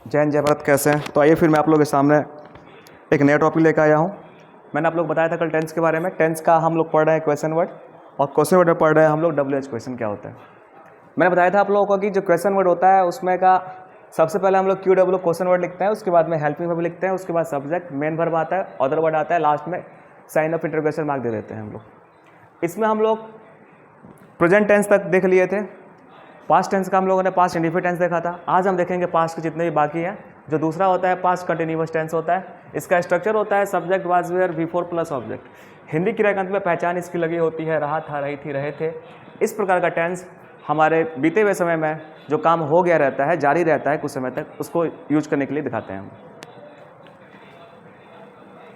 जैन जय भारत, कैसे हैं? तो आइए फिर मैं आप लोगों के सामने एक नया टॉपिक लेकर आया हूँ। मैंने आप लोग बताया था कल टेंस के बारे में। टेंस का हम लोग पढ़ रहे हैं क्वेश्चन वर्ड, और क्वेश्चन वर्ड में पढ़ रहे हैं हम लोग WH क्वेश्चन क्या होता है। मैंने बताया था आप लोगों को कि जो क्वेश्चन वर्ड होता है उसमें का सबसे पहले हम लोग QW क्वेश्चन वर्ड लिखते हैं, उसके बाद में हेल्पिंग वर्ब लिखते हैं, उसके बाद सब्जेक्ट, मेन वर्ब आता है, अदर वर्ड आता है, लास्ट में साइन ऑफ इंटरोगेशन मार्क दे देते हैं हम लोग। इसमें हम लोग प्रेजेंट टेंस तक देख लिए थे। पास्ट टेंस का हम लोगों ने पास्ट इंडिफिनिट टेंस देखा था। आज हम देखेंगे पास्ट के जितने भी बाकी हैं। जो दूसरा होता है पास्ट कंटिन्यूअस टेंस होता है। इसका स्ट्रक्चर होता है subject, was, where, before plus object. Hindi क्रिया के अंत में पहचान इसकी लगी होती है, रहा था, रही थी, रहे थे। इस प्रकार का टेंस हमारे बीते हुए समय में जो काम हो गया रहता है, जारी रहता है कुछ समय तक, उसको यूज करने के लिए दिखाते हैं हम।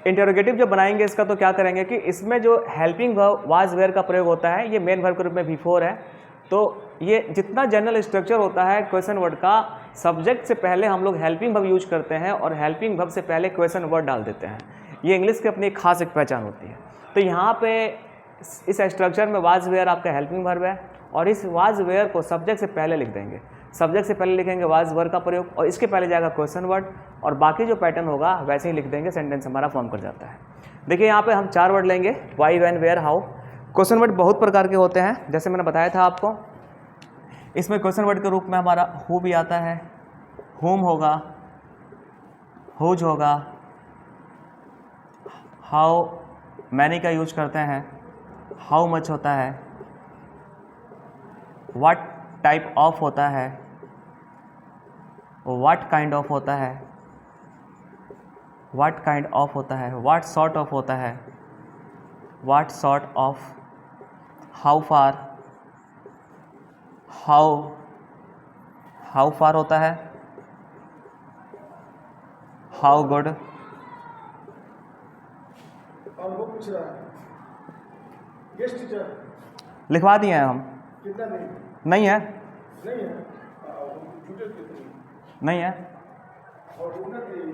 इंटरोगेटिव जब बनाएंगे इसका तो क्या करेंगे कि इसमें जो हेल्पिंग वर्ब वाज, वेयर का प्रयोग होता है, ये मेन वर्ब के रूप में बिफोर है। तो ये जितना जनरल स्ट्रक्चर होता है क्वेश्चन वर्ड का, सब्जेक्ट से पहले हम लोग हेल्पिंग वर्ब यूज करते हैं और हेल्पिंग वर्ब से पहले क्वेश्चन वर्ड डाल देते हैं। ये इंग्लिश की अपनी खास एक पहचान होती है। तो यहाँ पे इस स्ट्रक्चर में वाज, वेयर आपका हेल्पिंग वर्ब है, और इस वाज, वेयर को सब्जेक्ट से पहले लिख देंगे। सब्जेक्ट से पहले लिखेंगे वाज, वर्ब का प्रयोग, और इसके पहले जाएगा क्वेश्चन वर्ड, और बाकी जो पैटर्न होगा वैसे ही लिख देंगे, सेंटेंस हमारा फॉर्म कर जाता है। देखिए यहाँ पे हम 4 वर्ड लेंगे, why, when, where, how. Question word बहुत प्रकार के होते हैं, जैसे मैंने बताया था आपको। इसमें क्वेश्चन वर्ड के रूप में हमारा हु भी आता है, हुम होगा, हुज होगा, हाउ मैनी का यूज करते हैं, हाउ मच होता है, व्हाट टाइप ऑफ होता है, व्हाट काइंड ऑफ होता है, व्हाट काइंड ऑफ होता है, व्हाट सॉर्ट ऑफ होता है, what sort of, how far, how far होता है, हाउ गुड। पूछ रहा है यस टीचर, लिखवा दिए हैं हम। कितना नहीं है, नहीं है नहीं है। और रुकना चाहिए।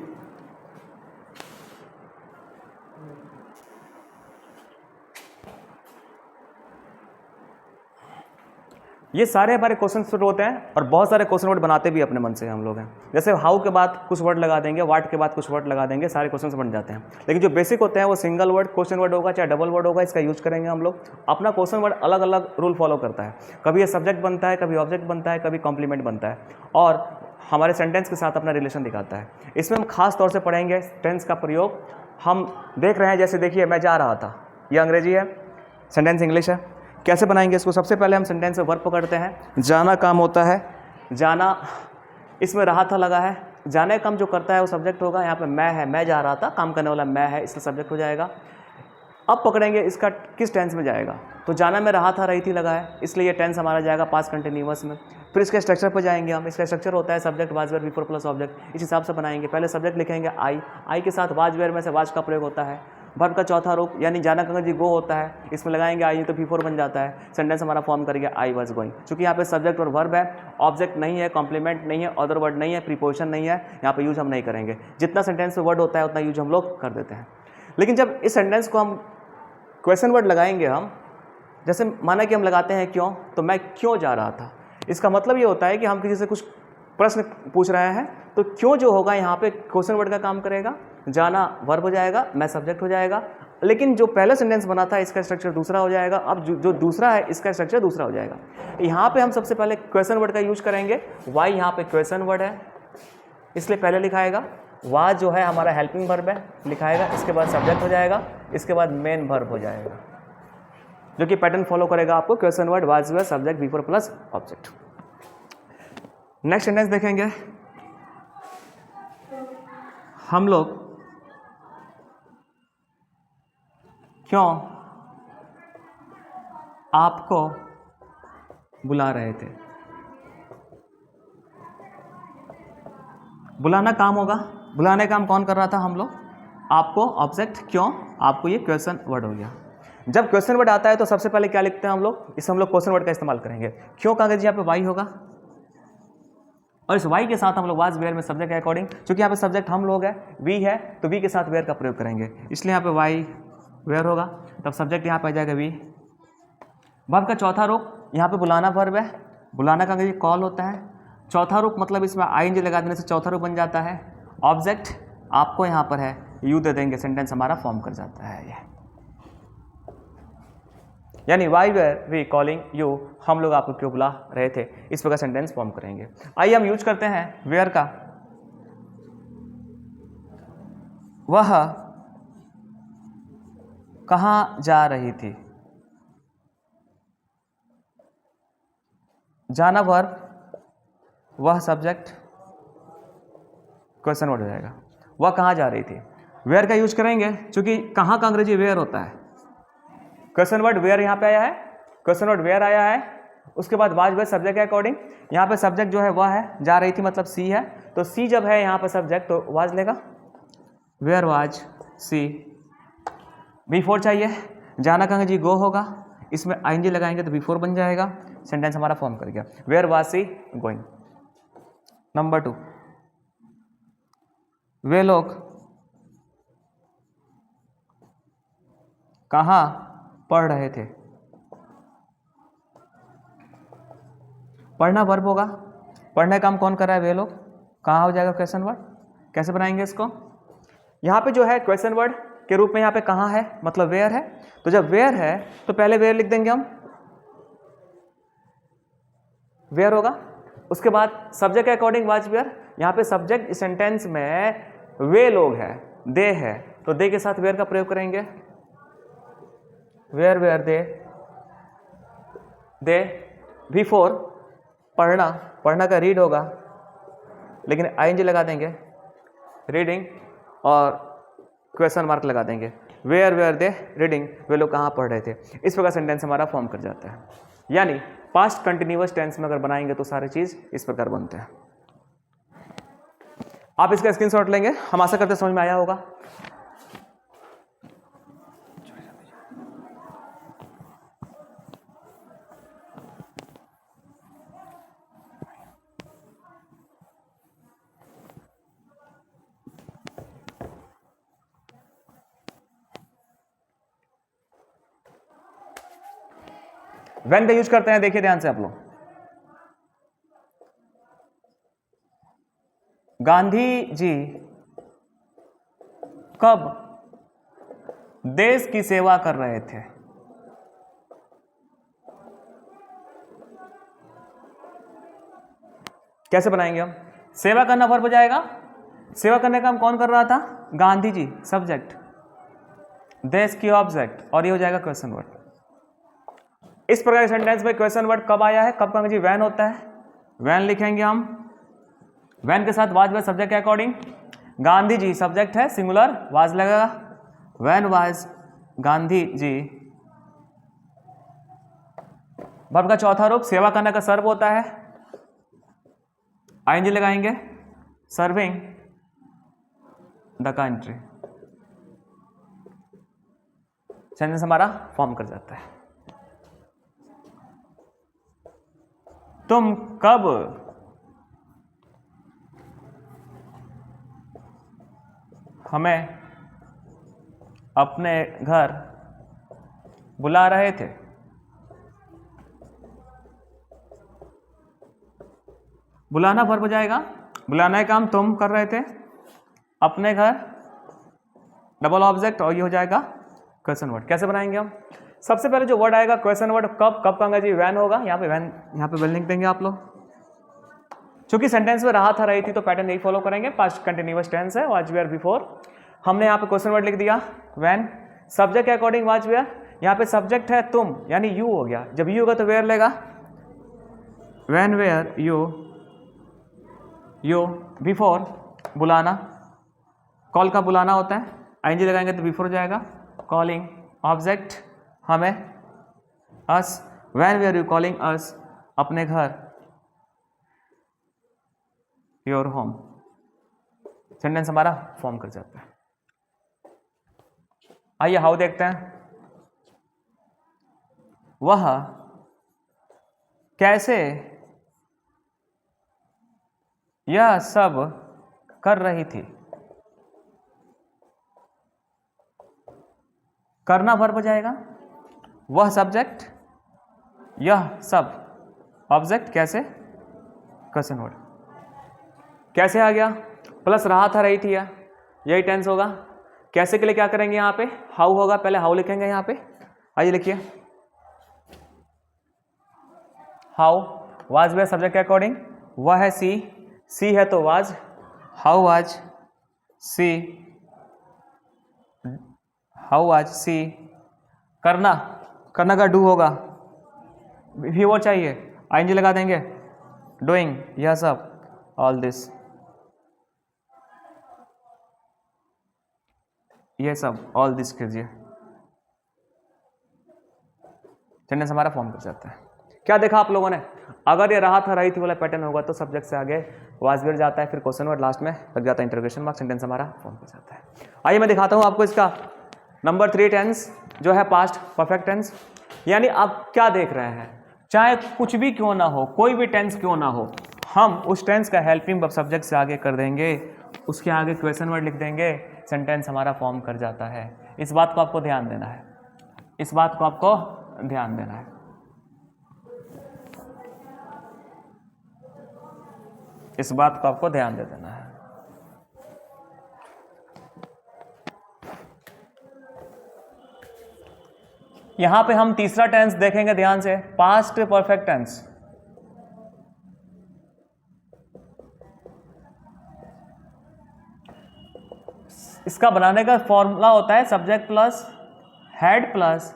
ये सारे हमारे क्वेश्चन वर्ड होते हैं, और बहुत सारे क्वेश्चन वर्ड बनाते भी अपने मन से हम लोग हैं। जैसे हाउ के बाद कुछ वर्ड लगा देंगे, व्हाट के बाद कुछ वर्ड लगा देंगे, सारे क्वेश्चन बन जाते हैं। लेकिन जो बेसिक होते हैं वो सिंगल वर्ड क्वेश्चन वर्ड होगा, चाहे डबल वर्ड होगा, इसका यूज करेंगे हम लोग। अपना क्वेश्चन वर्ड अलग अलग रूल फॉलो करता है। कभी ये सब्जेक्ट बनता है, कभी ऑब्जेक्ट बनता है, कभी कॉम्प्लीमेंट बनता है, और हमारे सेंटेंस के साथ अपना रिलेशन दिखाता है। इसमें हम खास तौर से पढ़ेंगे टेंस का प्रयोग। हम देख रहे हैं, जैसे देखिए मैं जा रहा था, ये अंग्रेजी है, सेंटेंस इंग्लिश है। कैसे बनाएंगे इसको? सबसे पहले हम सेंटेंस में वर्ब पकड़ते हैं। जाना काम होता है, जाना, इसमें रहा था लगा है, जाने का काम जो करता है वो सब्जेक्ट होगा। यहाँ पे मैं है, मैं जा रहा था, काम करने वाला मैं है, इसका सब्जेक्ट हो जाएगा। अब पकड़ेंगे इसका किस टेंस में जाएगा। तो जाना में रहा था, रही थी लगा है, इसलिए ये टेंस हमारा जाएगा पास्ट कंटिन्यूअस में। फिर इसके स्ट्रक्चर पर जाएंगे हम। इसका स्ट्रक्चर होता है subject, was, where, before plus object. इस हिसाब से बनाएंगे। पहले सब्जेक्ट लिखेंगे आई के साथ वाज, वेयर में से वाज का प्रयोग होता है। वर्ब का चौथा रूप यानी जाना का जी गो होता है, इसमें लगाएंगे आई तो बिफोर बन जाता है। सेंटेंस हमारा फॉर्म करेंगे आई वाज गोइंग। चूंकि यहाँ पे सब्जेक्ट और वर्ब है, ऑब्जेक्ट नहीं है, कॉम्प्लीमेंट नहीं है, अदर वर्ड नहीं है, प्रीपोजिशन नहीं है, यहाँ पे यूज हम नहीं करेंगे। जितना सेंटेंस में वर्ड होता है उतना यूज हम लोग कर देते हैं। लेकिन जब इस सेंटेंस को हम क्वेश्चन वर्ड लगाएंगे हम, जैसे माना कि हम लगाते हैं क्यों, तो मैं क्यों जा रहा था, इसका मतलब ये होता है कि हम किसी से कुछ प्रश्न पूछ रहे हैं, तो क्यों जो होगा यहाँ पे क्वेश्चन वर्ड का काम करेगा। जाना वर्ब हो जाएगा, मैं सब्जेक्ट हो जाएगा। लेकिन जो पहला सेंटेंस बना था इसका स्ट्रक्चर दूसरा हो जाएगा। अब जो दूसरा है इसका स्ट्रक्चर दूसरा हो जाएगा। यहाँ पे हम सबसे पहले क्वेश्चन वर्ड का यूज करेंगे। वाई यहाँ पे क्वेश्चन वर्ड है, इसलिए पहले लिखाएगा। वाज जो है हमारा हेल्पिंग वर्ब है, लिखाएगा। इसके बाद सब्जेक्ट हो जाएगा, इसके बाद मेन वर्ब हो जाएगा, जो कि पैटर्न फॉलो करेगा आपको। Question word, was, where, subject, before plus object. Next sentence देखेंगे हम लोग। क्यों आपको बुला रहे थे। बुलाना काम होगा, बुलाने का काम कौन कर रहा था, हम लोग। आपको ऑब्जेक्ट, क्यों आपको, ये क्वेश्चन वर्ड हो गया। जब क्वेश्चन वर्ड आता है तो सबसे पहले क्या लिखते हैं हम लोग, इससे हम लोग क्वेश्चन वर्ड का इस्तेमाल करेंगे। क्यों का यहाँ पे वाई होगा, और इस वाई के साथ हम लोग वाज, वेयर में सब्जेक्ट के अकॉर्डिंग, क्योंकि यहाँ पे सब्जेक्ट हम लोग है, वी है, तो वी के साथ वेयर का प्रयोग करेंगे, इसलिए यहाँ पे वाई वेयर होगा। तब सब्जेक्ट यहाँ पे आ जाएगा वी। वर्ब का चौथा रूप यहाँ पे बुलाना वर्ब है। बुलाना का अंग्रेजी कॉल होता है। चौथा रूप मतलब इसमें आईएनजी लगा देने से चौथा रूप बन जाता है। ऑब्जेक्ट आपको यहाँ पर है, यू दे देंगे, सेंटेंस हमारा फॉर्म कर जाता है ये। यानी why where we calling you, हम लोग आपको क्यों बुला रहे थे, इस प्रकार सेंटेंस फॉर्म करेंगे। आइए हम यूज करते हैं वेयर का। वह कहाँ जा रही थी, जाना वर्ब, वह सब्जेक्ट, क्वेश्चन वर्ड हो जाएगा। वह कहाँ जा रही थी, वेयर का यूज करेंगे क्योंकि कहाँ का अंग्रेजी वेयर होता है। क्वेश्चन वर्ड वेयर यहाँ पे आया है, क्वेश्चन वर्ड वेयर आया है, उसके बाद वाज वेयर सब्जेक्ट के अकॉर्डिंग, यहाँ पे सब्जेक्ट जो है वह है, जा रही थी मतलब सी है, तो सी जब है यहाँ पे सब्जेक्ट तो वाज लेगा, वेयर वाज सी। बिफोर चाहिए, जाना का अंग्रेजी गो होगा, इसमें आईएनजी लगाएंगे तो बिफोर बन जाएगा, सेंटेंस हमारा फॉर्म कर गया, where was she going. Number 2, वे लोग कहाँ पढ़ रहे थे, पढ़ना वर्ब होगा, पढ़ने का काम कौन कर रहा है, वे लोग, कहाँ हो जाएगा क्वेश्चन वर्ड। कैसे बनाएंगे इसको, यहाँ पे जो है क्वेश्चन वर्ड के रूप में यहाँ पे कहाँ है मतलब वेयर है, तो जब वेयर है तो पहले वेयर लिख देंगे हम, वेयर होगा, उसके बाद सब्जेक्ट के अकॉर्डिंग वाज वेयर, यहाँ पे सब्जेक्ट सेंटेंस में वे लोग है, दे है, तो दे के साथ वेयर का प्रयोग करेंगे, वेयर वेयर दे। बिफोर पढ़ना, पढ़ना का रीड होगा, लेकिन आईएनजी लगा देंगे, रीडिंग, और क्वेश्चन मार्क लगा देंगे, वेयर वेयर दे रीडिंग, वे लोग कहाँ पढ़ रहे थे। इस प्रकार सेंटेंस हमारा फॉर्म कर जाता है। यानी पास्ट कंटिन्यूअस टेंस में अगर बनाएंगे तो सारी चीज इस प्रकार बनते हैं। आप इसका स्क्रीनशॉट लेंगे, हम आशा करते समझ में आया होगा। व्हेन का यूज करते हैं, देखिए ध्यान से आप लोग। गांधी जी कब देश की सेवा कर रहे थे, कैसे बनाएंगे हम, सेवा करना वर्ब हो जाएगा, सेवा करने का काम कौन कर रहा था, गांधी जी सब्जेक्ट, देश की ऑब्जेक्ट, और ये हो जाएगा क्वेश्चन वर्ड। इस प्रकार के सेंटेंस में क्वेश्चन वर्ड कब आया है, कब का अंग्रेजी वैन होता है, वैन लिखेंगे हम, वैन के साथ वाज वेयर सब्जेक्ट के अकॉर्डिंग, गांधी जी सब्जेक्ट है, सिंगुलर वाज लगेगा, when was Gandhi ji. Verb का चौथा रूप सेवा करने का सर्व होता है, आईएनजी लगाएंगे, सर्विंग द कंट्री, सेंटेंस हमारा फॉर्म कर जाता है। तुम कब हमें अपने घर बुला रहे थे, बुलाना वर्ब हो जाएगा, बुलाना का काम तुम कर रहे थे, अपने घर डबल ऑब्जेक्ट, और ये हो जाएगा क्वेश्चन वर्ड। कैसे बनाएंगे हम, सबसे पहले जो वर्ड आएगा क्वेश्चन वर्ड, कब, कब का अंग्रेजी वैन होगा, यहाँ पे वैन, यहाँ पे वेल लिख देंगे आप लोग। चूंकि सेंटेंस में रहा था रही थी तो पैटर्न यही फॉलो करेंगे, पास्ट कंटिन्यूअस टेंस है, वाज वेयर बिफोर, हमने यहाँ पे क्वेश्चन वर्ड लिख दिया वैन, सब्जेक्ट के अकॉर्डिंग वाज वेयर, यहाँ पे सब्जेक्ट है तुम यानी यू हो गया, जब यू होगा तो वेयर लेगा, वैन वेयर यू बिफोर बुलाना, कॉल का बुलाना होता है, आईएनजी लगाएंगे तो बिफोर हो जाएगा, कॉलिंग ऑब्जेक्ट हमें, us, when where you calling us, अपने घर, योर होम, सेंटेंस हमारा फॉर्म कर जाता है। आइए हाउ देखते हैं, वह कैसे यह सब कर रही थी, करना वर्ब हो जाएगा, वह सब्जेक्ट, यह सब ऑब्जेक्ट, कैसे क्वेश्चन वर्ड। कैसे आ गया, प्लस रहा था रही थी, यही टेंस होगा। कैसे के लिए क्या करेंगे यहाँ पे, हाउ होगा, पहले हाउ लिखेंगे यहाँ पे। आइए लिखिए, हाउ वाज वे सब्जेक्ट के अकॉर्डिंग, वह है सी, सी है तो was, how was she, how was she. करना, करना का डू होगा, भी वो चाहिए, आईएनजी लगा देंगे, डूइंग, यह सब, ऑल दिस, ये सब, ऑल दिस कीजिए, सेंटेंस हमारा फॉर्म कर जाता है। क्या देखा आप लोगों ने, अगर ये रहा था रही थी वाला पैटर्न होगा तो सब्जेक्ट से आगे वाज वेयर जाता है, फिर क्वेश्चन वर्ड लास्ट में लग जाता है इंटरोगेशन मार्क, सेंटेंस हमारा फॉर्म कर जाता है। आइए मैं दिखाता हूँ आपको इसका नंबर 3 टेंस जो है पास्ट परफेक्ट टेंस। यानी आप क्या देख रहे हैं, चाहे कुछ भी क्यों ना हो, कोई भी टेंस क्यों ना हो, हम उस टेंस का हेल्पिंग सब्जेक्ट से आगे कर देंगे, उसके आगे क्वेश्चन वर्ड लिख देंगे, सेंटेंस हमारा फॉर्म कर जाता है। इस बात को आपको ध्यान देना है, इस बात को आपको ध्यान देना है, इस बात को आपको ध्यान दे देना है। यहां पे हम तीसरा टेंस देखेंगे ध्यान से, पास्ट परफेक्ट टेंस। इसका बनाने का फॉर्मूला होता है subject plus had plus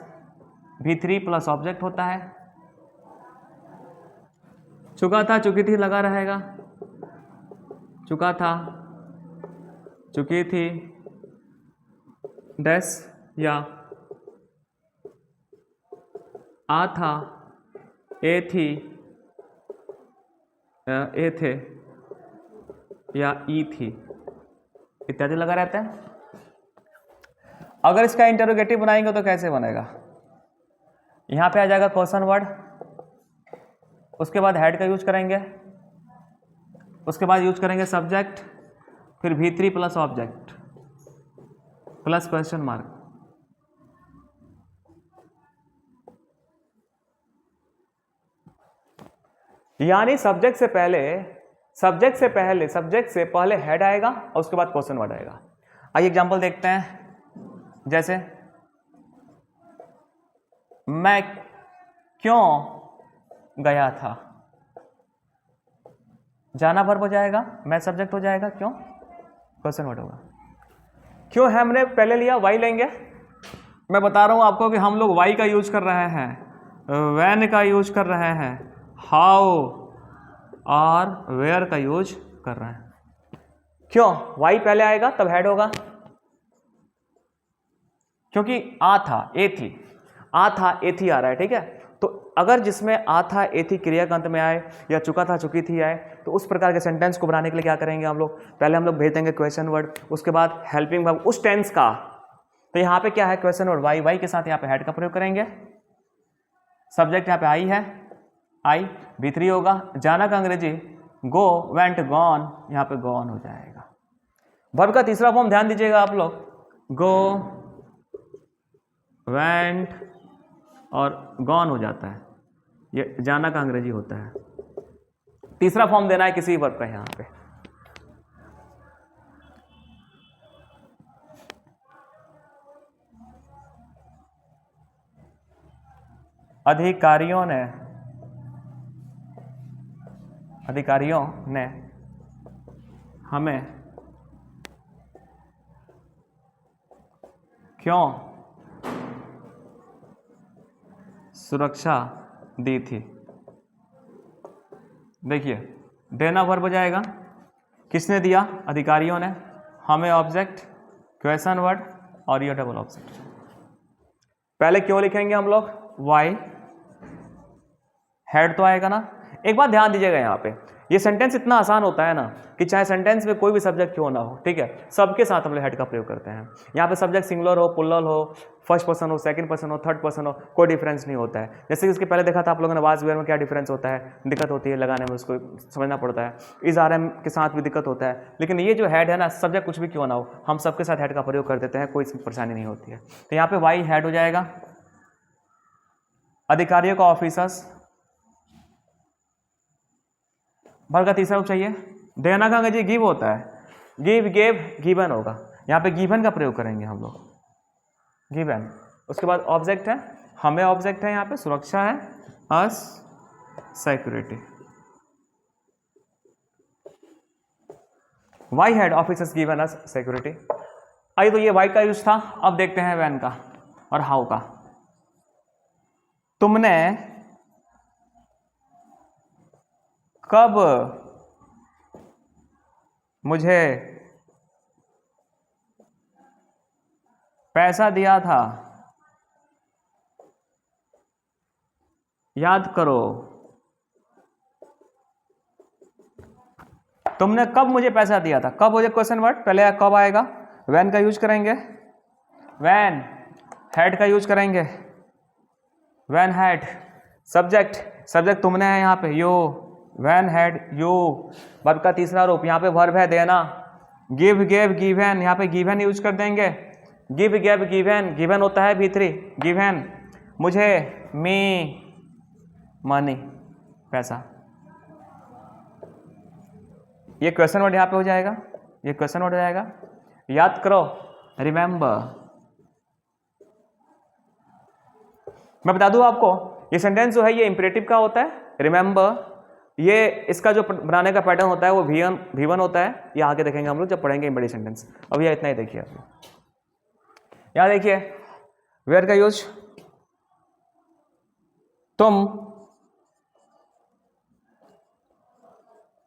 V3 plus object होता है। चुका था चुकी थी लगा रहेगा, चुका था चुकी थी डैश, या आ था ए थी ए थे, या ई थी, इत्यादि लगा रहता है। अगर इसका इंटरोगेटिव बनाएंगे तो कैसे बनेगा, यहां पे आ जाएगा क्वेश्चन वर्ड, उसके बाद हेड का यूज करेंगे, उसके बाद यूज करेंगे सब्जेक्ट, फिर V3 plus object plus question mark. यानी सब्जेक्ट से पहले हेड आएगा और उसके बाद क्वेश्चन वर्ड आएगा। आइए एग्जांपल देखते हैं, जैसे मैं क्यों गया था, जाना वर्ब हो जाएगा, मैं सब्जेक्ट हो जाएगा, क्यों क्वेश्चन वर्ड होगा। क्यों है हमने पहले लिया, वाई लेंगे। मैं बता रहा हूं आपको कि हम लोग वाई का यूज कर रहे हैं, व्हेन का यूज कर रहे हैं, हाउ और वेयर का यूज कर रहे हैं। क्यों, वाई पहले आएगा तब हेड होगा, क्योंकि आ था ए थी, आ था ए थी आ रहा है, ठीक है। तो अगर जिसमें आ था ए थी क्रिया का अंत में आए, या चुका था चुकी थी आए, तो उस प्रकार के सेंटेंस को बनाने के लिए क्या करेंगे हम लोग, पहले हम लोग भेज देंगे क्वेश्चन वर्ड, उसके बाद हेल्पिंग वर्ब उस टेंस का। तो यहाँ पे क्या है, क्वेश्चन वर्ड वाई, वाई के साथ यहाँ पे हेड का प्रयोग करेंगे, सब्जेक्ट यहाँ पे आई है, आई, V3 होगा, जाना का अंग्रेजी गो, वेंट गॉन, यहाँ पे गॉन हो जाएगा। वर्ब का तीसरा फॉर्म ध्यान दीजिएगा आप लोग, गो वेंट और गॉन हो जाता है, ये जाना का अंग्रेजी होता है। तीसरा फॉर्म देना है किसी वर्ब का यहां पे। अधिकारियों ने हमें क्यों सुरक्षा दी थी। देखिए देना वर्ब हो जाएगा, किसने दिया, अधिकारियों ने, हमें ऑब्जेक्ट, क्वेश्चन वर्ड और ये डबल ऑब्जेक्ट। पहले क्यों लिखेंगे हम लोग, वाई, हेड तो आएगा ना। एक बात ध्यान दीजिएगा, यहाँ पे ये सेंटेंस इतना आसान होता है ना कि चाहे सेंटेंस में कोई भी सब्जेक्ट क्यों ना हो, ठीक है, सबके साथ हम लोग हेड का प्रयोग करते हैं। यहाँ पे सब्जेक्ट सिंगुलर हो, प्लुरल हो, फर्स्ट पर्सन हो, सेकंड पर्सन हो, थर्ड पर्सन हो, कोई डिफरेंस नहीं होता है। जैसे कि इसके पहले देखा था आप लोगों ने वाज वेयर में क्या डिफरेंस होता है, दिक्कत होती है लगाने में, उसको समझना पड़ता है। इज आर एम के साथ भी दिक्कत होता है, लेकिन ये जो हेड है ना, सब्जेक्ट कुछ भी क्यों ना हो, हम सबके साथ हेड का प्रयोग कर देते हैं, कोई परेशानी नहीं होती है। तो यहाँ पे वाई हेड हो जाएगा, अधिकारियों का ऑफिसर्स, वर्ग का तीसरा रूप चाहिए देना का अंग्रेजी गिव होता है, गिव, गेव, गिवन होगा। यहाँ पे गिवन का प्रयोग करेंगे हम लोग, गिवन। उसके बाद ऑब्जेक्ट है, हमें ऑब्जेक्ट है यहाँ पे, सुरक्षा है, us security. Why had officers given us security. आइए तो ये वाई का यूज था। अब देखते हैं व्हेन का और हाउ का। तुमने कब मुझे पैसा दिया था, याद करो। तुमने कब मुझे पैसा दिया था, कब हो जाए क्वेश्चन वर्ड, पहले कब आएगा, व्हेन का यूज करेंगे, व्हेन, हैड का यूज करेंगे, व्हेन हैड, सब्जेक्ट, सब्जेक्ट तुमने है यहाँ पे, you, when had you, verb का तीसरा रूप, यहाँ पे वर्ब है देना, गिव, गेव, गिवन, यहाँ पे गिवन यूज कर देंगे, गिव, गेव, गिवन, गिवन होता है V3, गिवन, मुझे, मी, मनी, पैसा। ये क्वेश्चन वर्ड यहाँ पे हो जाएगा, ये क्वेश्चन वर्ड हो जाएगा, याद करो, रिमेंबर। मैं बता दूं आपको, ये सेंटेंस जो है ये इंपरेटिव का होता है, रिमेंबर। ये इसका जो बनाने का पैटर्न होता है वो V1 होता है। ये आगे देखेंगे हम लोग जब पढ़ेंगे बड़ी सेंटेंस। अब ये इतना ही देखिए आप। यहाँ देखिए वेयर का यूज, तुम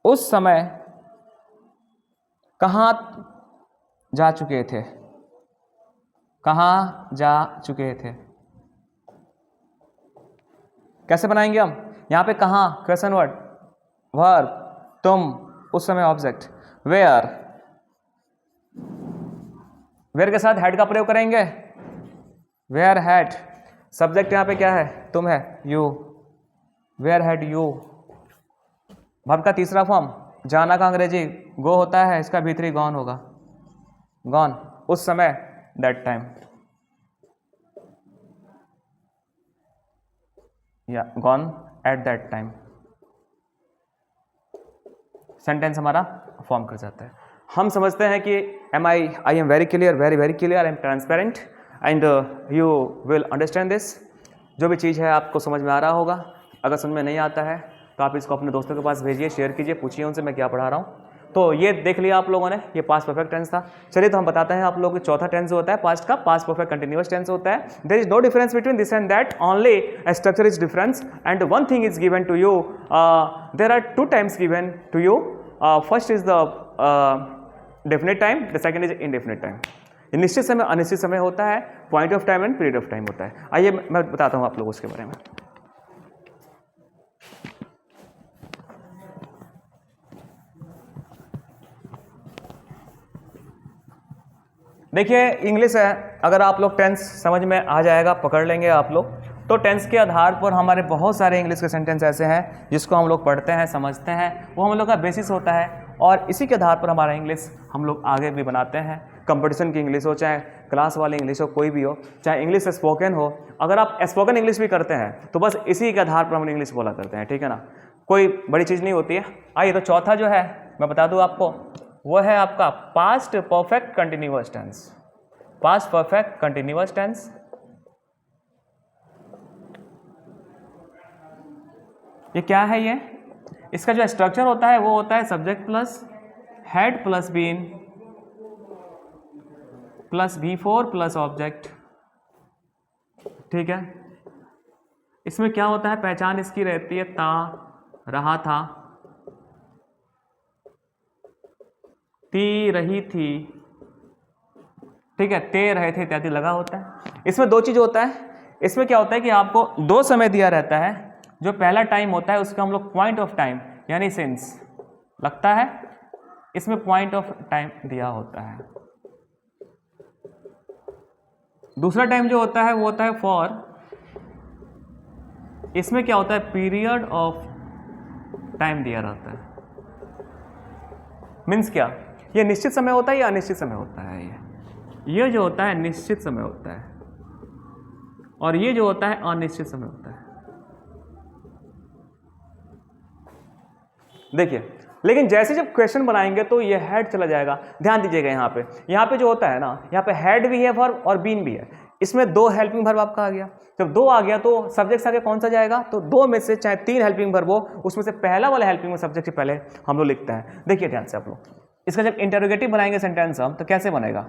उस समय कहाँ जा चुके थे, कहाँ जा चुके थे। कैसे बनाएंगे हम, यहाँ पे कहाँ क्वेश्चन वर्ड, वर्ब, तुम, उस समय ऑब्जेक्ट, वेयर, वेयर के साथ हैड का प्रयोग करेंगे, वेयर हैड, सब्जेक्ट यहाँ पे क्या है, तुम है, you, where had you, verb का तीसरा फॉर्म, जाना का अंग्रेजी गो होता है, इसका V3 गॉन होगा, गॉन, उस समय, दैट टाइम, या gone at that time. Sentence हमारा फॉर्म कर जाता है। हम समझते हैं कि I am very clear, very clear, I am transparent and you will understand this. जो भी चीज़ है आपको समझ में आ रहा होगा। अगर समझ में नहीं आता है तो आप इसको अपने दोस्तों के पास भेजिए, शेयर कीजिए, पूछिए उनसे मैं क्या पढ़ा रहा हूँ। तो ये देख लिया आप लोगों ने, ये पास्ट परफेक्ट टेंस था। चलिए तो हम बताते हैं आप लोगों को चौथा टेंस होता है पास्ट का, पास्ट परफेक्ट कंटिन्यूअस टेंस होता है। There is no difference between this and that, only a structure is difference and one thing is given to you. There are two times given to you. First is the definite time, the second is indefinite time. निश्चित समय अनिश्चित समय होता है, point of time and period of time होता है। आइए मैं बताता हूँ आप लोगों उसके बारे में। देखिए इंग्लिश है, अगर आप लोग टेंस समझ में आ जाएगा, पकड़ लेंगे आप लोग, तो टेंस के आधार पर हमारे बहुत सारे इंग्लिश के सेंटेंस ऐसे हैं जिसको हम लोग पढ़ते हैं, समझते हैं, वो हम लोग का बेसिस होता है। और इसी के आधार पर हमारा इंग्लिश हम लोग आगे भी बनाते हैं। कंपटीशन की इंग्लिश हो, चाहे क्लास वाली इंग्लिश हो, कोई भी हो, चाहे इंग्लिश स्पोकन हो, अगर आप स्पोकन इंग्लिश भी करते हैं तो बस इसी के आधार पर हम इंग्लिश बोला करते हैं, ठीक है ना, कोई बड़ी चीज़ नहीं होती है। आइए तो चौथा जो है मैं बता दूँ आपको, वो है आपका past perfect continuous tense. Past perfect continuous tense, ये क्या है, ये इसका जो स्ट्रक्चर होता है वो होता है subject plus had plus been plus V4 plus object, ठीक है। इसमें क्या होता है, पहचान इसकी रहती है ता, रहा था, ती, रही थी, ठीक है, ते, रहे थे इत्यादि लगा होता है। इसमें दो चीज होता है, इसमें क्या होता है कि आपको दो समय दिया रहता है। जो पहला टाइम होता है उसका हम लोग पॉइंट ऑफ टाइम यानी सिंस लगता है, इसमें पॉइंट ऑफ टाइम दिया होता है। दूसरा टाइम जो होता है वो होता है फॉर, इसमें क्या होता है, पीरियड ऑफ टाइम दिया रहता है। मीन्स क्या, ये निश्चित समय होता है या अनिश्चित समय होता है, ये जो होता है निश्चित समय होता है और ये जो होता है अनिश्चित समय होता है। देखिए लेकिन जैसे जब क्वेश्चन बनाएंगे तो ये हैड चला जाएगा। ध्यान दीजिएगा यहाँ पे जो होता है ना, यहाँ पे हैड भी है वर्ब और बीन भी है। इसमें 2 हेल्पिंग वर्ब आपका आ गया। जब 2 आ गया तो सब्जेक्ट आगे कौन सा जाएगा? तो 2 में से चाहे 3 हेल्पिंग वर्ब हो, उसमें से पहला वाला हेल्पिंग वर्ब सब्जेक्ट से पहले हम लोग लिखते हैं। देखिए ध्यान से आप लोग, इसका जब इंटरोगेटिव बनाएंगे सेंटेंस हम, तो कैसे बनेगा?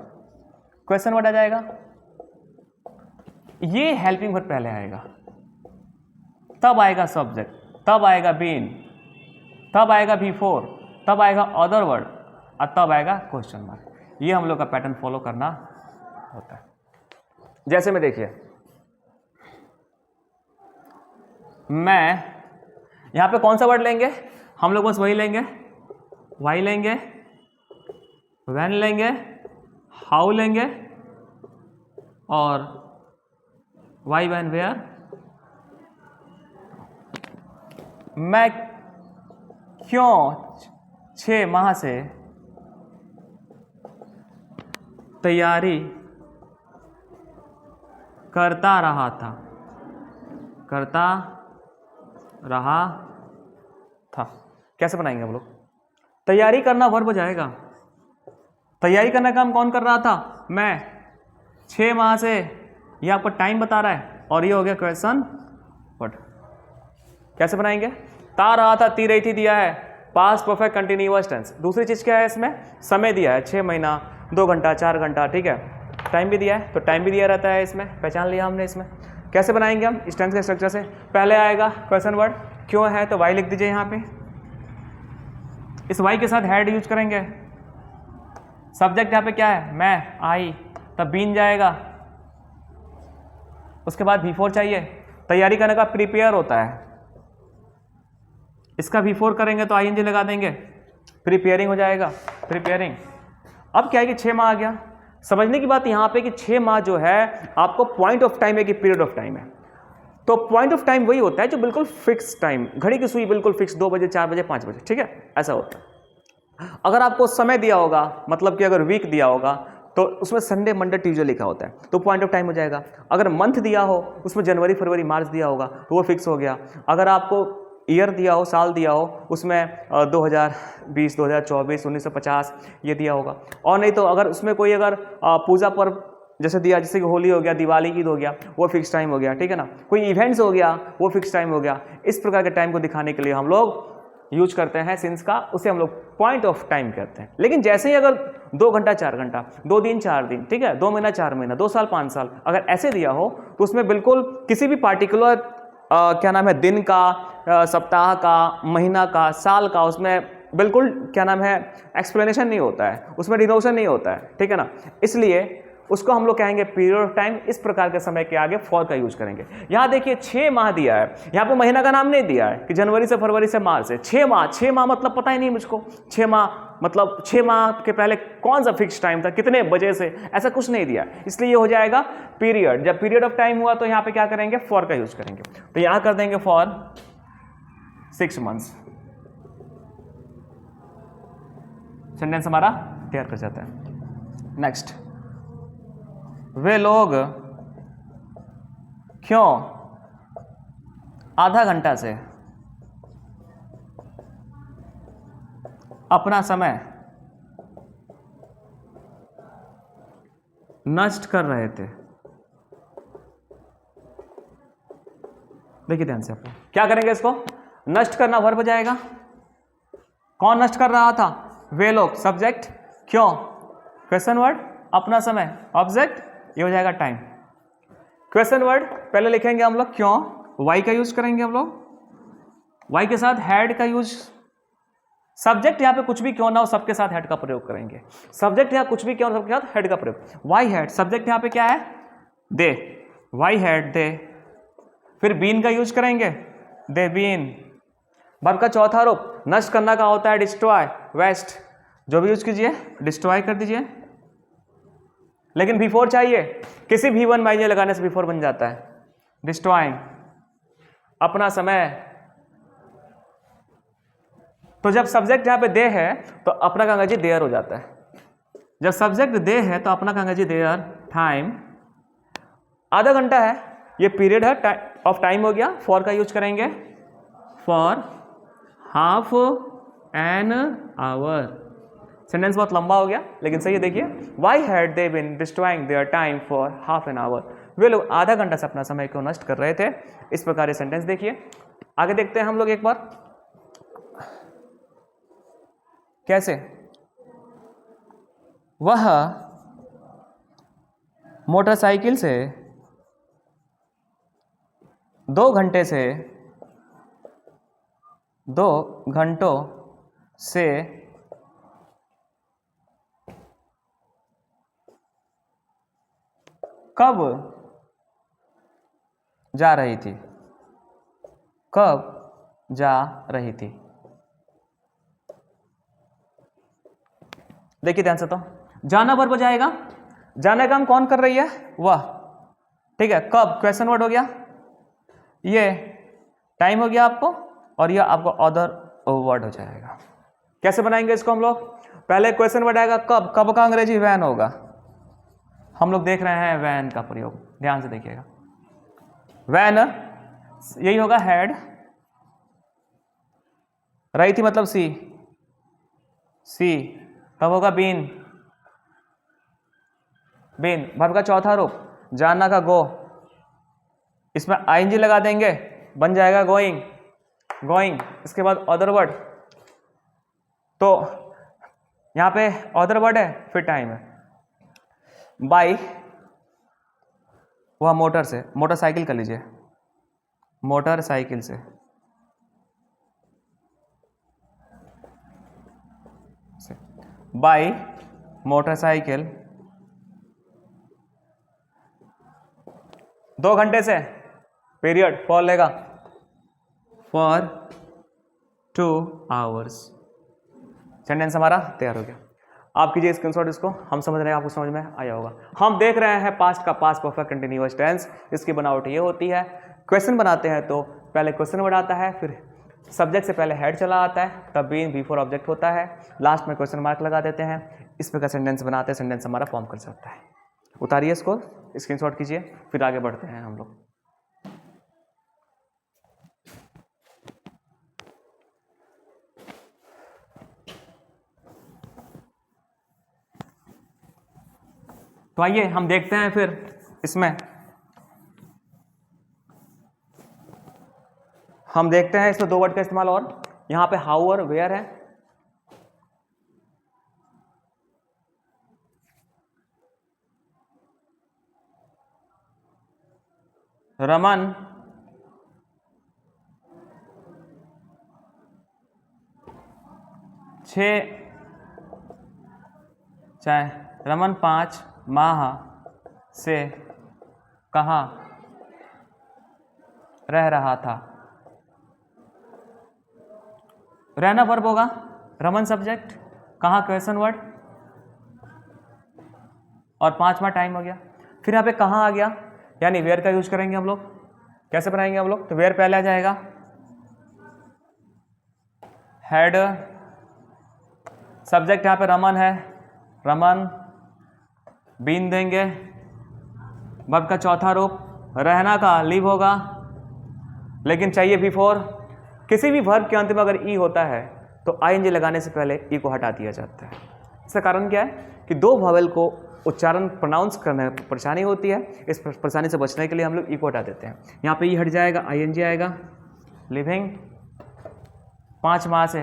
क्वेश्चन वर्ड आ जाएगा, ये हेल्पिंग वर्ब पहले आएगा, तब आएगा सब्जेक्ट, तब आएगा बीन, तब आएगा बिफोर, तब आएगा अदर वर्ड और तब आएगा क्वेश्चन मार्क। ये हम लोग का पैटर्न फॉलो करना होता है। जैसे में देखिए, मैं यहां पे कौन सा वर्ड लेंगे? हम लोग बस वही लेंगे, वाई लेंगे, व्हेन लेंगे, हाउ लेंगे और वाई व्हेन वेयर। मैं क्यों 6 माह से तैयारी करता रहा था, कैसे बनाएंगे हम लोग? तैयारी करना वर्ब हो जाएगा। तैयारी करना काम कौन कर रहा था? मैं। 6 माह से, ये आपको टाइम बता रहा है और ये हो गया क्वेश्चन वर्ड। कैसे बनाएंगे? ता रहा था, ती रही थी दिया है, पास्ट परफेक्ट कंटिन्यूअस टेंस। दूसरी चीज क्या है इसमें? समय दिया है, 6 महीना, 2 घंटा, 4 घंटा, ठीक है। टाइम भी दिया है, तो टाइम भी दिया रहता है इसमें, पहचान लिया हमने इसमें। कैसे बनाएंगे हम इस टेंस के स्ट्रक्चर से? पहले आएगा क्वेश्चन वर्ड, क्यों है तो वाई लिख दीजिए यहाँ पे, इस वाई के साथ हैड यूज करेंगे। सब्जेक्ट यहाँ पे क्या है? मैं, आई, तब बीन जाएगा, उसके बाद बिफोर चाहिए। तैयारी करने का प्रिपेयर होता है, इसका बिफोर करेंगे तो आईएनजी लगा देंगे, प्रिपेयरिंग हो जाएगा, प्रिपेयरिंग। अब क्या है कि 6 माह आ गया। समझने की बात यहाँ पे कि 6 माह जो है आपको पॉइंट ऑफ टाइम है कि पीरियड ऑफ टाइम है? तो पॉइंट ऑफ टाइम वही होता है जो बिल्कुल फिक्स टाइम, घड़ी की सुई बिल्कुल फिक्स, 2 बजे, 4 बजे, 5 बजे, ठीक है, ऐसा होता है। अगर आपको समय दिया होगा, मतलब कि अगर वीक दिया होगा तो उसमें संडे, मंडे, ट्यूजडे लिखा होता है, तो पॉइंट ऑफ टाइम हो जाएगा। अगर मंथ दिया हो, उसमें जनवरी, फरवरी, मार्च दिया होगा तो वो फिक्स हो गया। अगर आपको ईयर दिया हो, साल दिया हो, उसमें 2020, 2024, 1950 ये दिया होगा। और नहीं तो अगर उसमें कोई अगर पूजा पर्व जैसे दिया, जैसे कि होली हो गया, दिवाली, ईद हो गया, वो फिक्स टाइम हो गया, ठीक है ना। कोई इवेंट्स हो गया, वो फिक्स टाइम हो गया। इस प्रकार के टाइम को दिखाने के लिए हम लोग यूज करते हैं सिंस का, उसे हम लोग पॉइंट ऑफ टाइम कहते हैं। लेकिन जैसे ही अगर 2 घंटा 4 घंटा, 2 दिन 4 दिन, ठीक है, 2 महीना 4 महीना, 2 साल 5 साल, अगर ऐसे दिया हो तो उसमें बिल्कुल किसी भी पार्टिकुलर क्या नाम है, दिन का, सप्ताह का, महीना का, साल का, उसमें बिल्कुल क्या नाम है, एक्सप्लेनेशन नहीं होता है, उसमें डिनोशन नहीं होता है, ठीक है ना। इसलिए उसको हम लोग कहेंगे पीरियड ऑफ टाइम। इस प्रकार के समय के आगे फॉर का यूज करेंगे। यहाँ देखिए 6 माह दिया है, यहाँ पे महीना का नाम नहीं दिया है कि जनवरी से फरवरी से मार्च से। 6 माह, 6 माह मतलब पता ही नहीं मुझको। 6 माह मतलब 6 माह के पहले कौन सा फिक्स टाइम था, कितने बजे से, ऐसा कुछ नहीं दिया, इसलिए ये हो जाएगा पीरियड। जब पीरियड ऑफ टाइम हुआ तो यहाँ पे क्या करेंगे, फॉर का यूज करेंगे। तो यहाँ कर देंगे फॉर 6 मंथ्स। सेंटेंस हमारा तैयार कर जाता है। नेक्स्ट, वे लोग क्यों आधा घंटा से अपना समय नष्ट कर रहे थे? देखिए ध्यान से, आप क्या करेंगे, इसको नष्ट करना वर्ब हो जाएगा। कौन नष्ट कर रहा था? वे लोग, सब्जेक्ट, क्यों क्वेश्चन वर्ड, अपना समय ऑब्जेक्ट, ये हो जाएगा टाइम। क्वेश्चन वर्ड पहले लिखेंगे हम लोग क्यों, वाई का यूज करेंगे हम लोग, वाई के साथ हैड का यूज। सब्जेक्ट यहाँ पे कुछ भी क्यों ना हो, सबके साथ हेड का प्रयोग करेंगे। सब्जेक्ट यहाँ कुछ भी क्यों ना हो, सबके साथ हेड का प्रयोग। वाई हैड, सब्जेक्ट यहाँ पे क्या है, दे, वाई हैड दे। फिर बीन का यूज करेंगे, दे बीन। वर्ब का चौथा रूप नष्ट करना का होता है डिस्ट्रॉय, वेस्ट, जो भी यूज कीजिए डिस्ट्रॉय कर दीजिए। लेकिन बिफोर चाहिए, किसी भी वन माइने लगाने से बिफोर बन जाता है, डिस्ट्रॉइंग, अपना समय। तो जब सब्जेक्ट यहां पे दे है तो अपना का अंग्रेजी देयर हो जाता है। जब सब्जेक्ट दे है तो अपना का अंग्रेजी देयर, टाइम। आधा घंटा है, ये पीरियड है ऑफ टाइम हो गया, फॉर का यूज करेंगे, for half an hour. Sentence बहुत लंबा हो गया लेकिन सही है। देखिए, why had they been destroying their time for half an hour. वे लोग आधा घंटा से अपना समय को नष्ट कर रहे थे। इस प्रकार ये सेंटेंस देखिए। आगे देखते हैं हम लोग एक बार कैसे। वह मोटरसाइकिल से 2 घंटों से कब जा रही थी? कब जा रही थी? देखिए ध्यान से, तो जाना वर्ब हो जाएगा। जाने का काम कौन कर रही है? वह। ठीक है, कब क्वेश्चन वर्ड हो गया, ये टाइम हो गया आपको, और ये आपको अदर वर्ड हो जाएगा। कैसे बनाएंगे इसको हम लोग? पहले क्वेश्चन वर्ड आएगा कब। कब का अंग्रेजी वैन होगा। हम लोग देख रहे हैं वैन का प्रयोग, ध्यान से देखिएगा। वैन यही होगा हैड। रही थी मतलब सी। सी तब होगा बीन। बीन वर्ब का चौथा रूप। जाना का गो, इसमें आईएनजी लगा देंगे, बन जाएगा गोइंग। गोइंग इसके बाद अदर वर्ड, तो यहां पे अदर वर्ड है, फिर टाइम है। बाई वह मोटर से, मोटरसाइकिल कर लीजिए, मोटरसाइकिल से। बाई मोटरसाइकिल 2 घंटे से, पीरियड फॉर लेगा, फॉर 2 आवर्स। सेंटेंस हमारा तैयार हो गया। आप कीजिए स्क्रीनशॉट इसको, हम समझ रहे हैं, आपको समझ में आया होगा। हम देख रहे हैं पास्ट का पास्ट परफेक्ट कंटिन्यूअस टेंस। इसकी बनावट ये होती है, क्वेश्चन बनाते हैं तो पहले क्वेश्चन वर्ड आता है, फिर सब्जेक्ट से पहले हेड चला आता है, तब बीन बिफोर ऑब्जेक्ट होता है, लास्ट में क्वेश्चन मार्क लगा देते हैं। इस प्रकार सेंटेंस बनाते हैं, सेंटेंस हमारा फॉर्म कर सकता है। उतारिए इसको, स्क्रीनशॉट कीजिए, फिर आगे बढ़ते हैं हम लोग। तो आइए हम देखते हैं फिर इसमें, हम देखते हैं इसमें 2 वर्ड का इस्तेमाल। और यहां पे हाउ और वेयर है। रमन रमन 5 माह से कहाँ रह रहा था। रहना वर्ब होगा, रमन सब्जेक्ट, कहाँ क्वेश्चन वर्ड, और 5वां टाइम हो गया। फिर यहाँ पे कहाँ आ गया, यानी वेयर का यूज करेंगे हम लोग। कैसे बनाएंगे हम लोग? तो वेयर पहले आ जाएगा, हेड, सब्जेक्ट यहाँ पे रमन है, रमन, बीन देंगे, वर्ब का चौथा रूप, रहना का लीव होगा, लेकिन चाहिए बिफोर। किसी भी वर्ब के अंत में अगर ई होता है तो आईएनजी लगाने से पहले ई को हटा दिया जाता है। इसका कारण क्या है कि 2 वॉवेल को उच्चारण प्रोनाउंस करने में परेशानी होती है। इस परेशानी से बचने के लिए हम लोग ई को हटा देते हैं। यहाँ पे ई हट जाएगा, आईएनजी आएगा, लिविंग 5 माह से,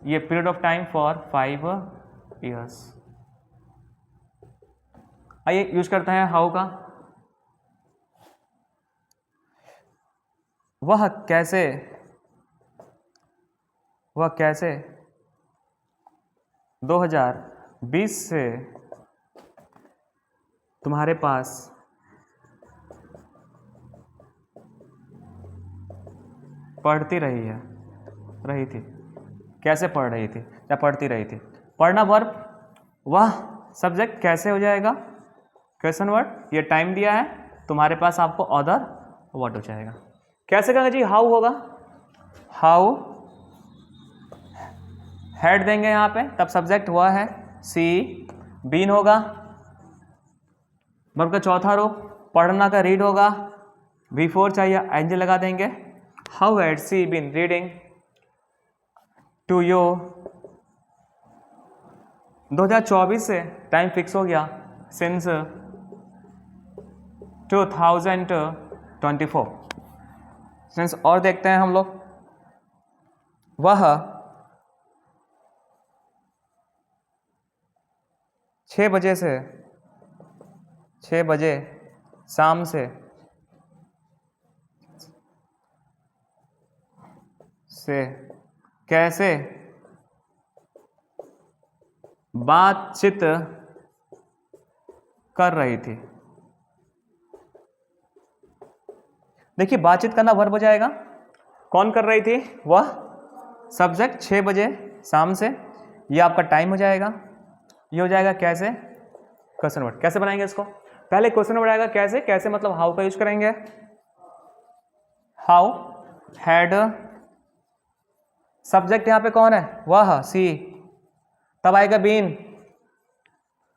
ये period of time for 5 years. आइए यूज करते हैं हाउ का। वह कैसे 2020 से तुम्हारे पास पढ़ती रही थी। कैसे पढ़ रही थी या पढ़ती रही थी? पढ़ना वर्ब, वह सब्जेक्ट, कैसे हो जाएगा क्वेश्चन वर्ड, ये टाइम दिया है, तुम्हारे पास आपको अदर वर्ड हो जाएगा। कैसे कहेंगे जी? हाउ होगा, हाउ, हेड देंगे यहाँ पे, तब सब्जेक्ट वह है, सी, बीन होगा, वर्ब का चौथा रूप, पढ़ना का रीड होगा, बिफोर चाहिए आईएनजी लगा देंगे। How had she been reading to you 2024 से टाइम फिक्स हो गया सिंस 2024 सिंस। और देखते हैं हम लोग, वह 6 बजे से 6 बजे शाम से कैसे बातचीत कर रही थी। देखिए बातचीत करना वर्ब हो जाएगा, कौन कर रही थी, वह, सब्जेक्ट 6 बजे शाम से, ये आपका टाइम हो जाएगा, ये हो जाएगा कैसे, क्वेश्चन वर्ड। कैसे बनाएंगे इसको, पहले क्वेश्चन वर्ड आएगा कैसे, कैसे मतलब हाउ का यूज करेंगे, हाउ हैड, सब्जेक्ट यहां पे कौन है, वह, सी, तब आएगा बीन,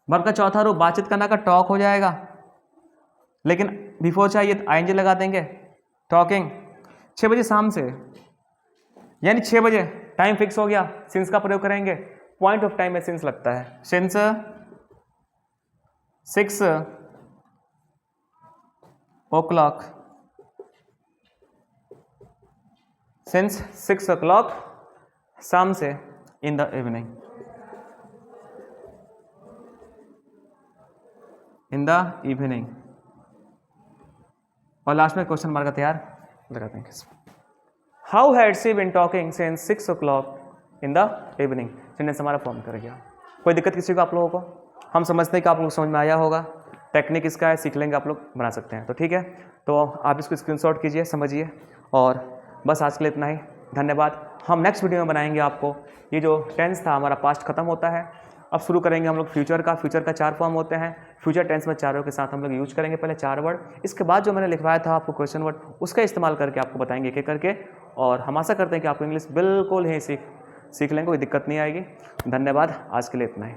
वर्ब का चौथा रूप बातचीत करना का टॉक हो जाएगा, लेकिन बिफोर चाहिए आईएनजी लगा देंगे, टॉकिंग। 6 बजे शाम से यानी 6 बजे टाइम फिक्स हो गया, सिंस का प्रयोग करेंगे, पॉइंट ऑफ टाइम में सिंस लगता है, सिंस 6 o'clock, सिंस 6 o'clock शाम से, in the evening, in the evening. और लास्ट में क्वेश्चन मार्क का तैयार लगा देंगे। How had she been talking since 6 o'clock in the evening, sentence हमारा फॉर्म कर गया। कोई दिक्कत किसी को आप लोगों को, हम समझते हैं कि आप लोग समझ में आया होगा, टेक्निक इसका है, सीख लेंगे आप लोग, बना सकते हैं। तो ठीक है, तो आप इसको स्क्रीनशॉट कीजिए, समझिए, और बस आज के लिए इतना ही, धन्यवाद। हम नेक्स्ट वीडियो में बनाएंगे आपको, ये जो टेंस था हमारा पास्ट खत्म होता है, अब शुरू करेंगे हम लोग फ्यूचर का। फ्यूचर का 4 फॉर्म होते हैं, फ्यूचर टेंस में चारों के साथ हम लोग यूज करेंगे पहले 4 वर्ड, इसके बाद जो मैंने लिखवाया था आपको क्वेश्चन वर्ड, उसका इस्तेमाल करके आपको बताएंगे एक एक करके, और हम आशा करते हैं कि आपको इंग्लिश बिल्कुल ही सीख लेंगे, कोई दिक्कत नहीं आएगी। धन्यवाद, आज के लिए इतना ही।